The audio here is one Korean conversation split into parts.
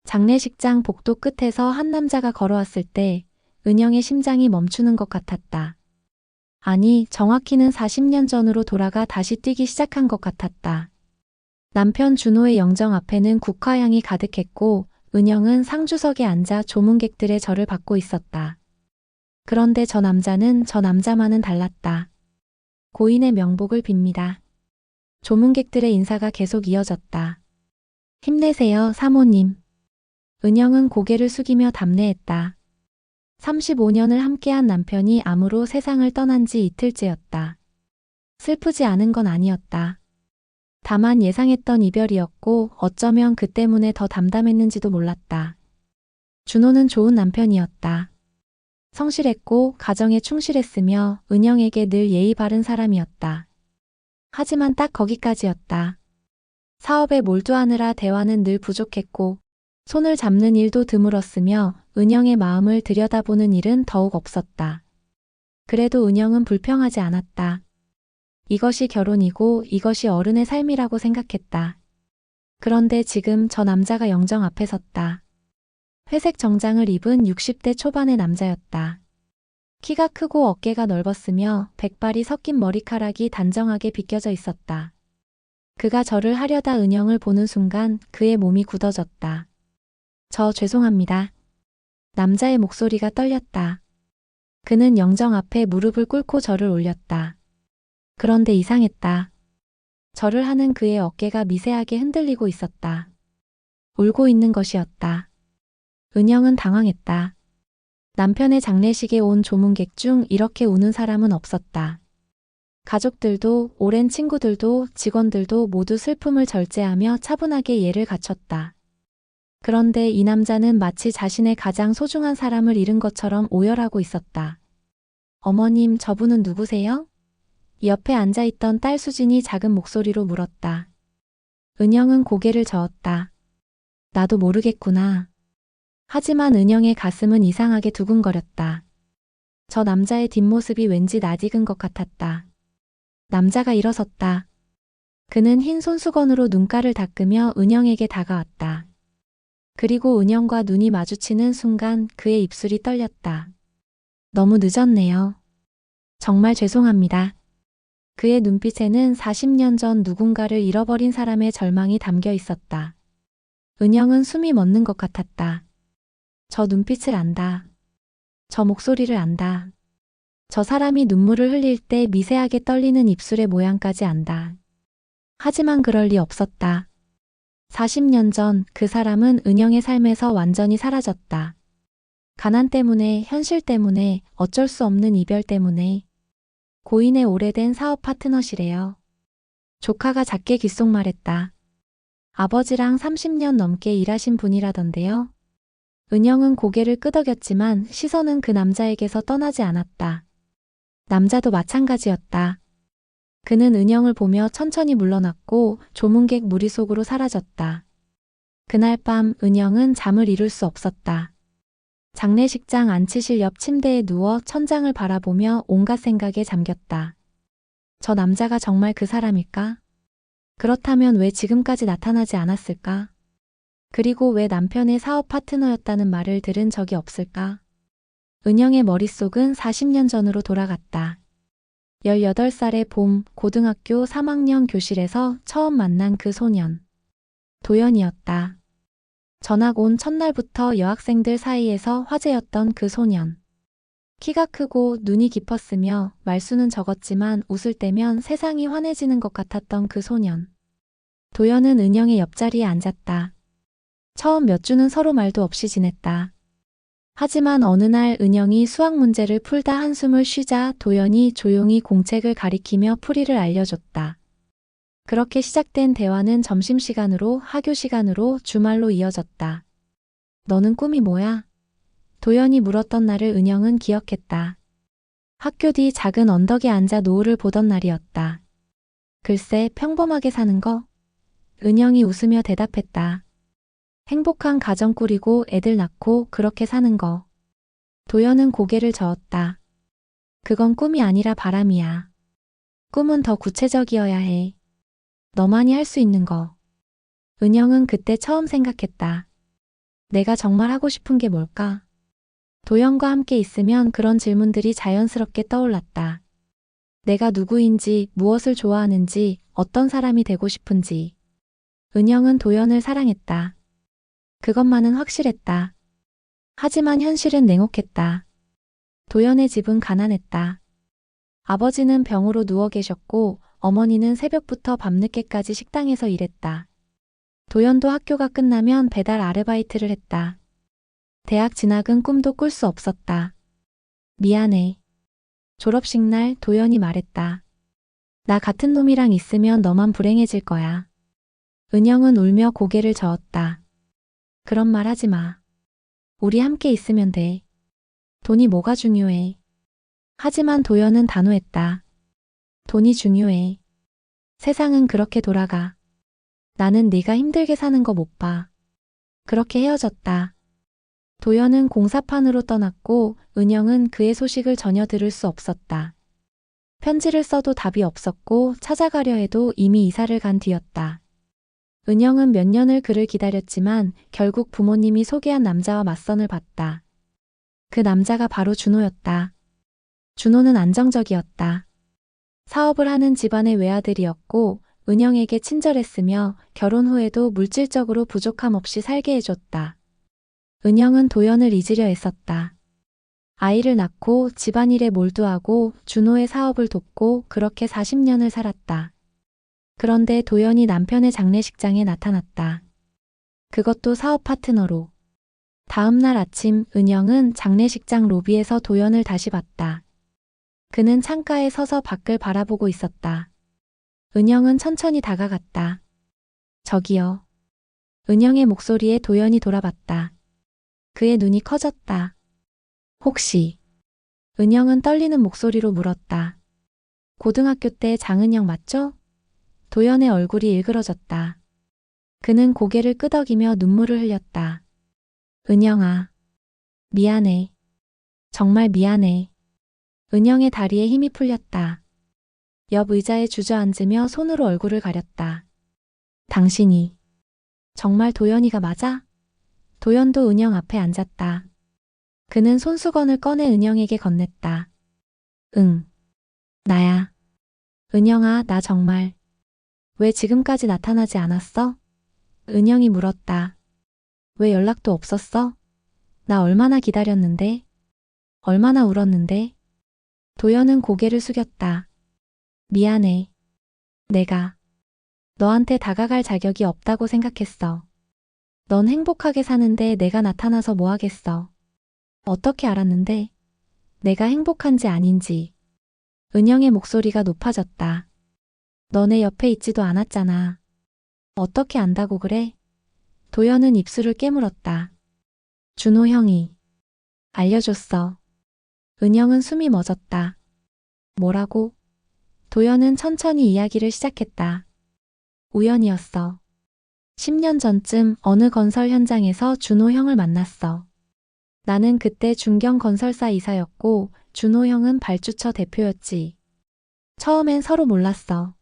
장례식장 복도 끝에서 한 남자가 걸어왔을 때 은영의 심장이 멈추는 것 같았다. 아니, 정확히는 40년 전으로 돌아가 다시 뛰기 시작한 것 같았다. 남편 준호의 영정 앞에는 국화향이 가득했고 은영은 상주석에 앉아 조문객들의 절을 받고 있었다. 그런데 저 남자는 저 남자만은 달랐다. 고인의 명복을 빕니다. 조문객들의 인사가 계속 이어졌다. 힘내세요, 사모님. 은영은 고개를 숙이며 답례했다. 35년을 함께한 남편이 암으로 세상을 떠난 지 이틀째였다. 슬프지 않은 건 아니었다. 다만 예상했던 이별이었고 어쩌면 그 때문에 더 담담했는지도 몰랐다. 준호는 좋은 남편이었다. 성실했고 가정에 충실했으며 은영에게 늘 예의 바른 사람이었다. 하지만 딱 거기까지였다. 사업에 몰두하느라 대화는 늘 부족했고 손을 잡는 일도 드물었으며 은영의 마음을 들여다보는 일은 더욱 없었다. 그래도 은영은 불평하지 않았다. 이것이 결혼이고 이것이 어른의 삶이라고 생각했다. 그런데 지금 저 남자가 영정 앞에 섰다. 회색 정장을 입은 60대 초반의 남자였다. 키가 크고 어깨가 넓었으며 백발이 섞인 머리카락이 단정하게 빗겨져 있었다. 그가 절을 하려다 은영을 보는 순간 그의 몸이 굳어졌다. 저 죄송합니다. 남자의 목소리가 떨렸다. 그는 영정 앞에 무릎을 꿇고 절을 올렸다. 그런데 이상했다. 절을 하는 그의 어깨가 미세하게 흔들리고 있었다. 울고 있는 것이었다. 은영은 당황했다. 남편의 장례식에 온 조문객 중 이렇게 우는 사람은 없었다. 가족들도 오랜 친구들도 직원들도 모두 슬픔을 절제하며 차분하게 예를 갖췄다. 그런데 이 남자는 마치 자신의 가장 소중한 사람을 잃은 것처럼 오열하고 있었다. 어머님, 저분은 누구세요? 옆에 앉아있던 딸 수진이 작은 목소리로 물었다. 은영은 고개를 저었다. 나도 모르겠구나. 하지만 은영의 가슴은 이상하게 두근거렸다. 저 남자의 뒷모습이 왠지 낯익은 것 같았다. 남자가 일어섰다. 그는 흰 손수건으로 눈가를 닦으며 은영에게 다가왔다. 그리고 은영과 눈이 마주치는 순간 그의 입술이 떨렸다. 너무 늦었네요. 정말 죄송합니다. 그의 눈빛에는 40년 전 누군가를 잃어버린 사람의 절망이 담겨 있었다. 은영은 숨이 멎는 것 같았다. 저 눈빛을 안다. 저 목소리를 안다. 저 사람이 눈물을 흘릴 때 미세하게 떨리는 입술의 모양까지 안다. 하지만 그럴 리 없었다. 40년 전 그 사람은 은영의 삶에서 완전히 사라졌다. 가난 때문에, 현실 때문에, 어쩔 수 없는 이별 때문에. 고인의 오래된 사업 파트너시래요. 조카가 작게 귓속말했다. 아버지랑 30년 넘게 일하신 분이라던데요. 은영은 고개를 끄덕였지만 시선은 그 남자에게서 떠나지 않았다. 남자도 마찬가지였다. 그는 은영을 보며 천천히 물러났고 조문객 무리 속으로 사라졌다. 그날 밤 은영은 잠을 이룰 수 없었다. 장례식장 안치실 옆 침대에 누워 천장을 바라보며 온갖 생각에 잠겼다. 저 남자가 정말 그 사람일까? 그렇다면 왜 지금까지 나타나지 않았을까? 그리고 왜 남편의 사업 파트너였다는 말을 들은 적이 없을까? 은영의 머릿속은 40년 전으로 돌아갔다. 18살의 봄, 고등학교 3학년 교실에서 처음 만난 그 소년. 도연이었다. 전학 온 첫날부터 여학생들 사이에서 화제였던 그 소년. 키가 크고 눈이 깊었으며 말수는 적었지만 웃을 때면 세상이 환해지는 것 같았던 그 소년. 도연은 은영의 옆자리에 앉았다. 처음 몇 주는 서로 말도 없이 지냈다. 하지만 어느 날 은영이 수학 문제를 풀다 한숨을 쉬자 도연이 조용히 공책을 가리키며 풀이를 알려줬다. 그렇게 시작된 대화는 점심시간으로, 학교시간으로, 주말로 이어졌다. 너는 꿈이 뭐야? 도연이 물었던 날을 은영은 기억했다. 학교 뒤 작은 언덕에 앉아 노을을 보던 날이었다. 글쎄, 평범하게 사는 거? 은영이 웃으며 대답했다. 행복한 가정 꾸리고 애들 낳고 그렇게 사는 거. 도연은 고개를 저었다. 그건 꿈이 아니라 바람이야. 꿈은 더 구체적이어야 해. 너만이 할 수 있는 거. 은영은 그때 처음 생각했다. 내가 정말 하고 싶은 게 뭘까? 도연과 함께 있으면 그런 질문들이 자연스럽게 떠올랐다. 내가 누구인지, 무엇을 좋아하는지, 어떤 사람이 되고 싶은지. 은영은 도연을 사랑했다. 그것만은 확실했다. 하지만 현실은 냉혹했다. 도연의 집은 가난했다. 아버지는 병으로 누워 계셨고 어머니는 새벽부터 밤늦게까지 식당에서 일했다. 도연도 학교가 끝나면 배달 아르바이트를 했다. 대학 진학은 꿈도 꿀 수 없었다. 미안해. 졸업식 날 도연이 말했다. 나 같은 놈이랑 있으면 너만 불행해질 거야. 은영은 울며 고개를 저었다. 그런 말 하지 마. 우리 함께 있으면 돼. 돈이 뭐가 중요해. 하지만 도연은 단호했다. 돈이 중요해. 세상은 그렇게 돌아가. 나는 네가 힘들게 사는 거 못 봐. 그렇게 헤어졌다. 도연은 공사판으로 떠났고 은영은 그의 소식을 전혀 들을 수 없었다. 편지를 써도 답이 없었고 찾아가려 해도 이미 이사를 간 뒤였다. 은영은 몇 년을 그를 기다렸지만 결국 부모님이 소개한 남자와 맞선을 봤다. 그 남자가 바로 준호였다. 준호는 안정적이었다. 사업을 하는 집안의 외아들이었고 은영에게 친절했으며 결혼 후에도 물질적으로 부족함 없이 살게 해줬다. 은영은 도연을 잊으려 애썼다. 아이를 낳고 집안일에 몰두하고 준호의 사업을 돕고 그렇게 40년을 살았다. 그런데 도연이 남편의 장례식장에 나타났다. 그것도 사업 파트너로. 다음 날 아침 은영은 장례식장 로비에서 도연을 다시 봤다. 그는 창가에 서서 밖을 바라보고 있었다. 은영은 천천히 다가갔다. 저기요. 은영의 목소리에 도연이 돌아봤다. 그의 눈이 커졌다. 혹시. 은영은 떨리는 목소리로 물었다. 고등학교 때 장은영 맞죠? 도연의 얼굴이 일그러졌다. 그는 고개를 끄덕이며 눈물을 흘렸다. 은영아. 미안해. 정말 미안해. 은영의 다리에 힘이 풀렸다. 옆 의자에 주저앉으며 손으로 얼굴을 가렸다. 당신이 정말 도연이가 맞아? 도연도 은영 앞에 앉았다. 그는 손수건을 꺼내 은영에게 건넸다. 응. 나야. 은영아, 나 정말. 왜 지금까지 나타나지 않았어? 은영이 물었다. 왜 연락도 없었어? 나 얼마나 기다렸는데? 얼마나 울었는데? 도연은 고개를 숙였다. 미안해. 내가 너한테 다가갈 자격이 없다고 생각했어. 넌 행복하게 사는데 내가 나타나서 뭐 하겠어. 어떻게 알았는데? 내가 행복한지 아닌지. 은영의 목소리가 높아졌다. 너네 옆에 있지도 않았잖아. 어떻게 안다고 그래? 도연은 입술을 깨물었다. 준호 형이 알려줬어. 은영은 숨이 멎었다. 뭐라고? 도연은 천천히 이야기를 시작했다. 우연이었어. 10년 전쯤 어느 건설 현장에서 준호 형을 만났어. 나는 그때 중경 건설사 이사였고 준호 형은 발주처 대표였지. 처음엔 서로 몰랐어.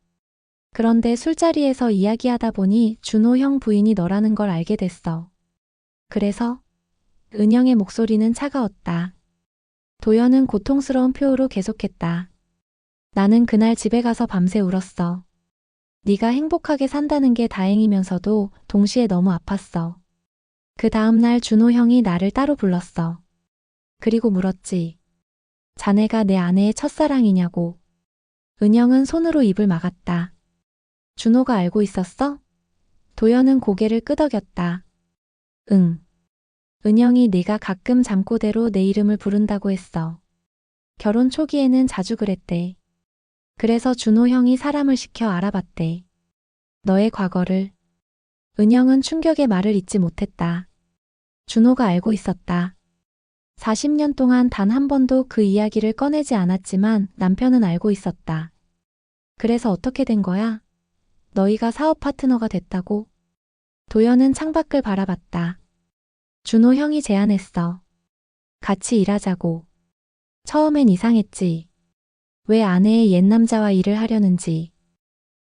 그런데 술자리에서 이야기하다 보니 준호 형 부인이 너라는 걸 알게 됐어. 그래서? 은영의 목소리는 차가웠다. 도연은 고통스러운 표호로 계속했다. 나는 그날 집에 가서 밤새 울었어. 네가 행복하게 산다는 게 다행이면서도 동시에 너무 아팠어. 그 다음 날 준호 형이 나를 따로 불렀어. 그리고 물었지. 자네가 내 아내의 첫사랑이냐고. 은영은 손으로 입을 막았다. 준호가 알고 있었어? 도연은 고개를 끄덕였다. 응. 은영이 네가 가끔 잠꼬대로 내 이름을 부른다고 했어. 결혼 초기에는 자주 그랬대. 그래서 준호 형이 사람을 시켜 알아봤대. 너의 과거를. 은영은 충격의 말을 잇지 못했다. 준호가 알고 있었다. 40년 동안 단 한 번도 그 이야기를 꺼내지 않았지만 남편은 알고 있었다. 그래서 어떻게 된 거야? 너희가 사업 파트너가 됐다고? 도연은 창밖을 바라봤다. 준호 형이 제안했어. 같이 일하자고. 처음엔 이상했지. 왜 아내의 옛 남자와 일을 하려는지.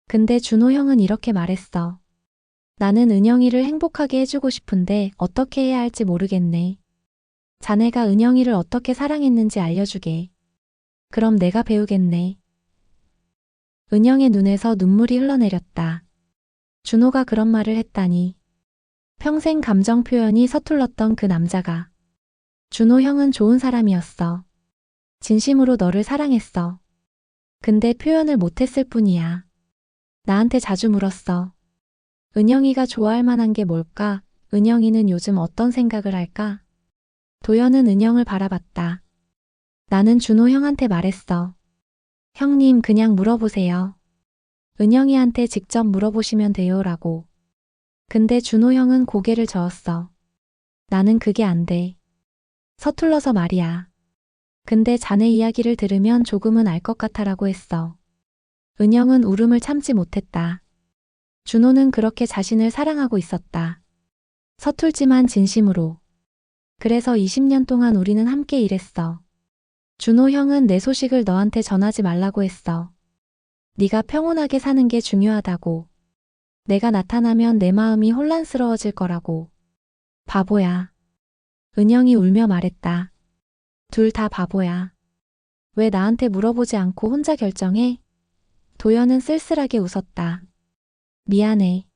근데 준호 형은 이렇게 말했어. 나는 은영이를 행복하게 해주고 싶은데 어떻게 해야 할지 모르겠네. 자네가 은영이를 어떻게 사랑했는지 알려주게. 그럼 내가 배우겠네. 은영의 눈에서 눈물이 흘러내렸다. 준호가 그런 말을 했다니. 평생 감정 표현이 서툴렀던 그 남자가. 준호 형은 좋은 사람이었어. 진심으로 너를 사랑했어. 근데 표현을 못했을 뿐이야. 나한테 자주 물었어. 은영이가 좋아할 만한 게 뭘까? 은영이는 요즘 어떤 생각을 할까? 도연은 은영을 바라봤다. 나는 준호 형한테 말했어. 형님 그냥 물어보세요. 은영이한테 직접 물어보시면 돼요 라고. 근데 준호 형은 고개를 저었어. 나는 그게 안 돼. 서툴러서 말이야. 근데 자네 이야기를 들으면 조금은 알 것 같아라고 했어. 은영은 울음을 참지 못했다. 준호는 그렇게 자신을 사랑하고 있었다. 서툴지만 진심으로. 그래서 20년 동안 우리는 함께 일했어. 준호 형은 내 소식을 너한테 전하지 말라고 했어. 네가 평온하게 사는 게 중요하다고. 내가 나타나면 내 마음이 혼란스러워질 거라고. 바보야. 은영이 울며 말했다. 둘 다 바보야. 왜 나한테 물어보지 않고 혼자 결정해? 도연은 쓸쓸하게 웃었다. 미안해.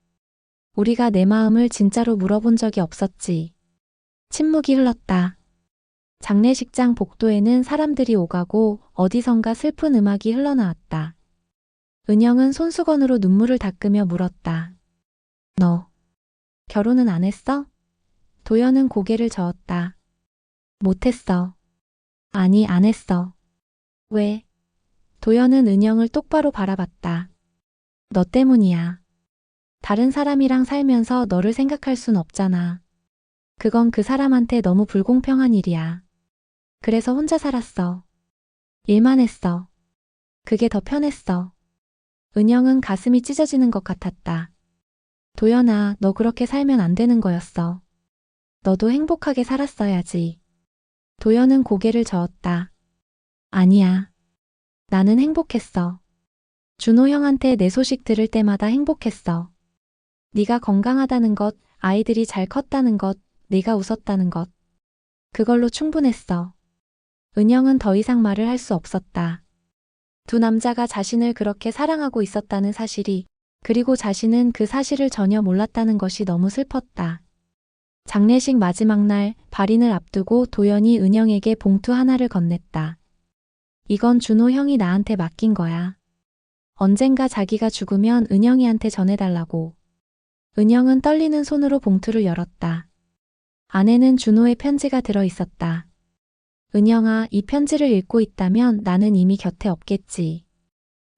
우리가 내 마음을 진짜로 물어본 적이 없었지. 침묵이 흘렀다. 장례식장 복도에는 사람들이 오가고 어디선가 슬픈 음악이 흘러나왔다. 은영은 손수건으로 눈물을 닦으며 물었다. 너 결혼은 안 했어? 도연은 고개를 저었다. 못했어. 아니, 안 했어. 왜? 도연은 은영을 똑바로 바라봤다. 너 때문이야. 다른 사람이랑 살면서 너를 생각할 순 없잖아. 그건 그 사람한테 너무 불공평한 일이야. 그래서 혼자 살았어. 일만 했어. 그게 더 편했어. 은영은 가슴이 찢어지는 것 같았다. 도연아, 너 그렇게 살면 안 되는 거였어. 너도 행복하게 살았어야지. 도연은 고개를 저었다. 아니야. 나는 행복했어. 준호 형한테 내 소식 들을 때마다 행복했어. 네가 건강하다는 것, 아이들이 잘 컸다는 것, 네가 웃었다는 것. 그걸로 충분했어. 은영은 더 이상 말을 할 수 없었다. 두 남자가 자신을 그렇게 사랑하고 있었다는 사실이, 그리고 자신은 그 사실을 전혀 몰랐다는 것이 너무 슬펐다. 장례식 마지막 날 발인을 앞두고 도연이 은영에게 봉투 하나를 건넸다. 이건 준호 형이 나한테 맡긴 거야. 언젠가 자기가 죽으면 은영이한테 전해달라고. 은영은 떨리는 손으로 봉투를 열었다. 안에는 준호의 편지가 들어 있었다. 은영아, 이 편지를 읽고 있다면 나는 이미 곁에 없겠지.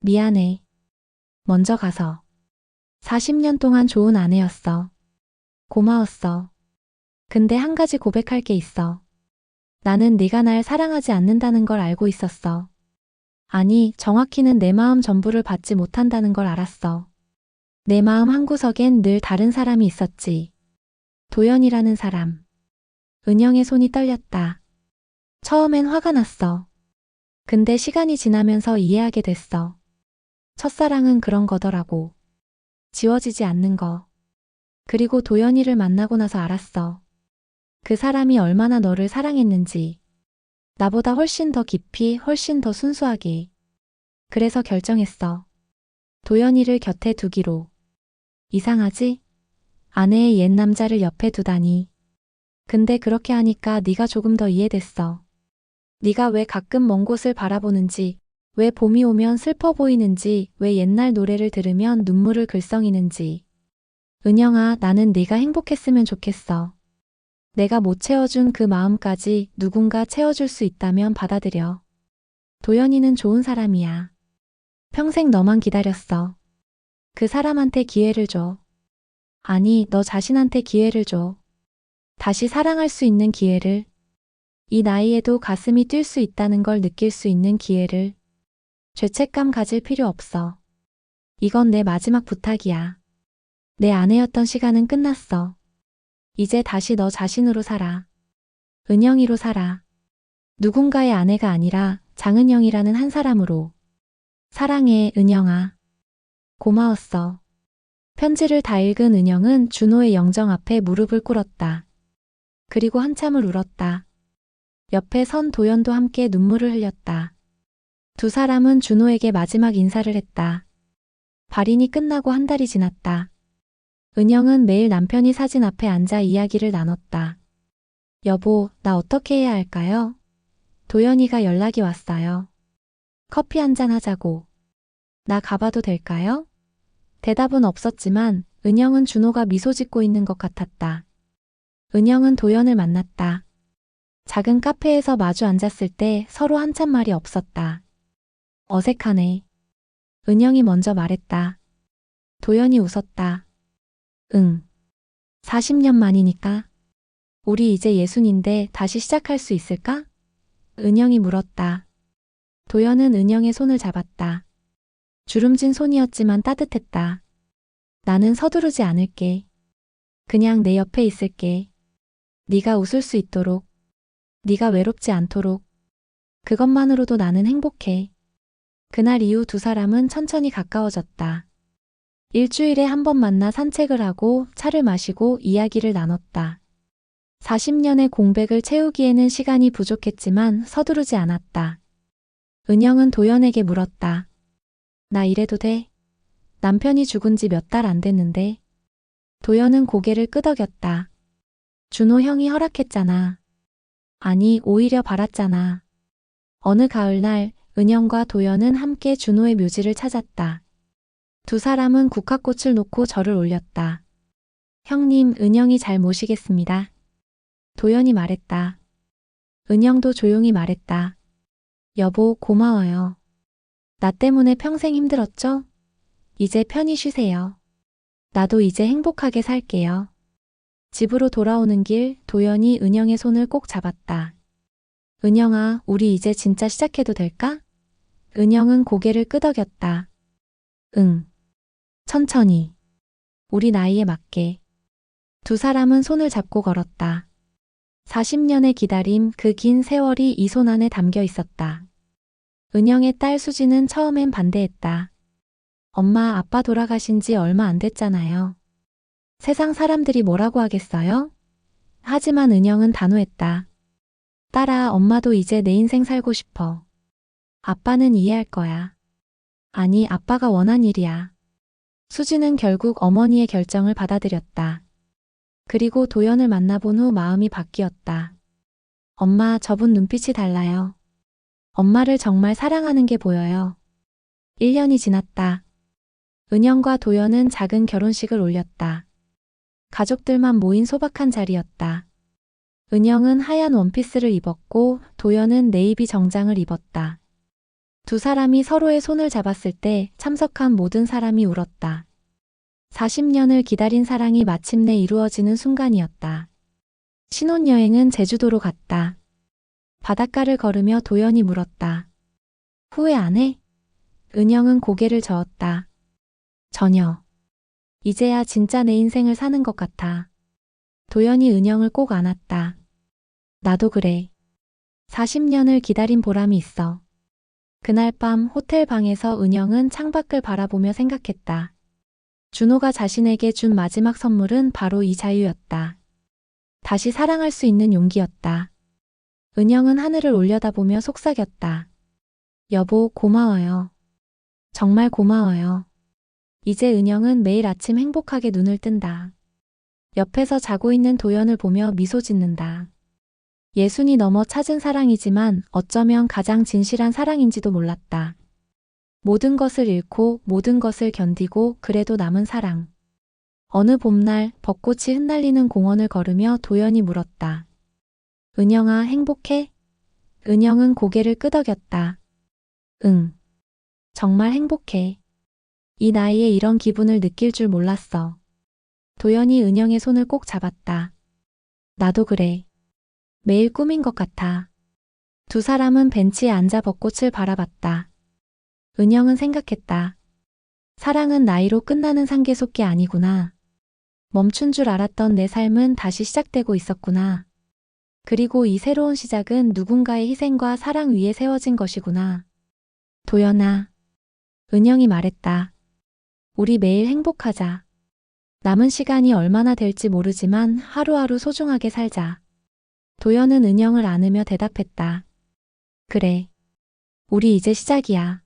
미안해. 먼저 가서. 40년 동안 좋은 아내였어. 고마웠어. 근데 한 가지 고백할 게 있어. 나는 네가 날 사랑하지 않는다는 걸 알고 있었어. 아니, 정확히는 내 마음 전부를 받지 못한다는 걸 알았어. 내 마음 한구석엔 늘 다른 사람이 있었지. 도연이라는 사람. 은영의 손이 떨렸다. 처음엔 화가 났어. 근데 시간이 지나면서 이해하게 됐어. 첫사랑은 그런 거더라고. 지워지지 않는 거. 그리고 도연이를 만나고 나서 알았어. 그 사람이 얼마나 너를 사랑했는지. 나보다 훨씬 더 깊이, 훨씬 더 순수하게. 그래서 결정했어. 도연이를 곁에 두기로. 이상하지? 아내의 옛 남자를 옆에 두다니. 근데 그렇게 하니까 네가 조금 더 이해됐어. 네가 왜 가끔 먼 곳을 바라보는지, 왜 봄이 오면 슬퍼 보이는지, 왜 옛날 노래를 들으면 눈물을 글썽이는지. 은영아, 나는 네가 행복했으면 좋겠어. 내가 못 채워준 그 마음까지 누군가 채워줄 수 있다면 받아들여. 도연이는 좋은 사람이야. 평생 너만 기다렸어. 그 사람한테 기회를 줘. 아니, 너 자신한테 기회를 줘. 다시 사랑할 수 있는 기회를. 이 나이에도 가슴이 뛸 수 있다는 걸 느낄 수 있는 기회를. 죄책감 가질 필요 없어. 이건 내 마지막 부탁이야. 내 아내였던 시간은 끝났어. 이제 다시 너 자신으로 살아. 은영이로 살아. 누군가의 아내가 아니라 장은영이라는 한 사람으로. 사랑해, 은영아. 고마웠어. 편지를 다 읽은 은영은 준호의 영정 앞에 무릎을 꿇었다. 그리고 한참을 울었다. 옆에 선 도연도 함께 눈물을 흘렸다. 두 사람은 준호에게 마지막 인사를 했다. 발인이 끝나고 한 달이 지났다. 은영은 매일 남편이 사진 앞에 앉아 이야기를 나눴다. 여보, 나 어떻게 해야 할까요? 도연이가 연락이 왔어요. 커피 한잔 하자고. 나 가봐도 될까요? 대답은 없었지만 은영은 준호가 미소 짓고 있는 것 같았다. 은영은 도연을 만났다. 작은 카페에서 마주 앉았을 때 서로 한참 말이 없었다. 어색하네. 은영이 먼저 말했다. 도연이 웃었다. 응. 40년 만이니까. 우리 이제 예순인데 다시 시작할 수 있을까? 은영이 물었다. 도연은 은영의 손을 잡았다. 주름진 손이었지만 따뜻했다. 나는 서두르지 않을게. 그냥 내 옆에 있을게. 네가 웃을 수 있도록. 네가 외롭지 않도록. 그것만으로도 나는 행복해. 그날 이후 두 사람은 천천히 가까워졌다. 일주일에 한 번 만나 산책을 하고 차를 마시고 이야기를 나눴다. 40년의 공백을 채우기에는 시간이 부족했지만 서두르지 않았다. 은영은 도연에게 물었다. 나 이래도 돼? 남편이 죽은 지 몇 달 안 됐는데. 도연은 고개를 끄덕였다. 준호 형이 허락했잖아. 아니, 오히려 바랐잖아. 어느 가을날 은영과 도연은 함께 준호의 묘지를 찾았다. 두 사람은 국화꽃을 놓고 절을 올렸다. 형님, 은영이 잘 모시겠습니다. 도연이 말했다. 은영도 조용히 말했다. 여보, 고마워요. 나 때문에 평생 힘들었죠? 이제 편히 쉬세요. 나도 이제 행복하게 살게요. 집으로 돌아오는 길 도연이 은영의 손을 꼭 잡았다. 은영아, 우리 이제 진짜 시작해도 될까? 은영은 고개를 끄덕였다. 응. 천천히. 우리 나이에 맞게. 두 사람은 손을 잡고 걸었다. 40년의 기다림, 그 긴 세월이 이 손 안에 담겨 있었다. 은영의 딸 수지는 처음엔 반대했다. 엄마, 아빠 돌아가신 지 얼마 안 됐잖아요. 세상 사람들이 뭐라고 하겠어요? 하지만 은영은 단호했다. 딸아, 엄마도 이제 내 인생 살고 싶어. 아빠는 이해할 거야. 아니, 아빠가 원한 일이야. 수지는 결국 어머니의 결정을 받아들였다. 그리고 도연을 만나본 후 마음이 바뀌었다. 엄마, 저분 눈빛이 달라요. 엄마를 정말 사랑하는 게 보여요. 1년이 지났다. 은영과 도연은 작은 결혼식을 올렸다. 가족들만 모인 소박한 자리였다. 은영은 하얀 원피스를 입었고 도연은 네이비 정장을 입었다. 두 사람이 서로의 손을 잡았을 때 참석한 모든 사람이 울었다. 40년을 기다린 사랑이 마침내 이루어지는 순간이었다. 신혼여행은 제주도로 갔다. 바닷가를 걸으며 도연이 물었다. 후회 안 해? 은영은 고개를 저었다. 전혀. 이제야 진짜 내 인생을 사는 것 같아. 도연이 은영을 꼭 안았다. 나도 그래. 40년을 기다린 보람이 있어. 그날 밤 호텔 방에서 은영은 창밖을 바라보며 생각했다. 준호가 자신에게 준 마지막 선물은 바로 이 자유였다. 다시 사랑할 수 있는 용기였다. 은영은 하늘을 올려다보며 속삭였다. 여보, 고마워요. 정말 고마워요. 이제 은영은 매일 아침 행복하게 눈을 뜬다. 옆에서 자고 있는 도연을 보며 미소 짓는다. 예순이 넘어 찾은 사랑이지만 어쩌면 가장 진실한 사랑인지도 몰랐다. 모든 것을 잃고 모든 것을 견디고 그래도 남은 사랑. 어느 봄날 벚꽃이 흩날리는 공원을 걸으며 도연이 물었다. 은영아, 행복해? 은영은 고개를 끄덕였다. 응. 정말 행복해. 이 나이에 이런 기분을 느낄 줄 몰랐어. 도연이 은영의 손을 꼭 잡았다. 나도 그래. 매일 꿈인 것 같아. 두 사람은 벤치에 앉아 벚꽃을 바라봤다. 은영은 생각했다. 사랑은 나이로 끝나는 상계속기 아니구나. 멈춘 줄 알았던 내 삶은 다시 시작되고 있었구나. 그리고 이 새로운 시작은 누군가의 희생과 사랑 위에 세워진 것이구나. 도연아. 은영이 말했다. 우리 매일 행복하자. 남은 시간이 얼마나 될지 모르지만 하루하루 소중하게 살자. 도연은 은영을 안으며 대답했다. 그래. 우리 이제 시작이야.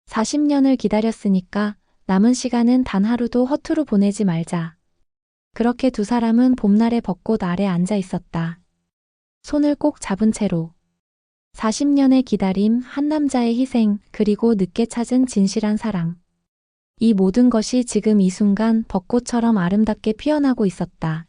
40년을 기다렸으니까 남은 시간은 단 하루도 허투루 보내지 말자. 그렇게 두 사람은 봄날의 벚꽃 아래 앉아 있었다. 손을 꼭 잡은 채로. 40년의 기다림, 한 남자의 희생, 그리고 늦게 찾은 진실한 사랑. 이 모든 것이 지금 이 순간 벚꽃처럼 아름답게 피어나고 있었다.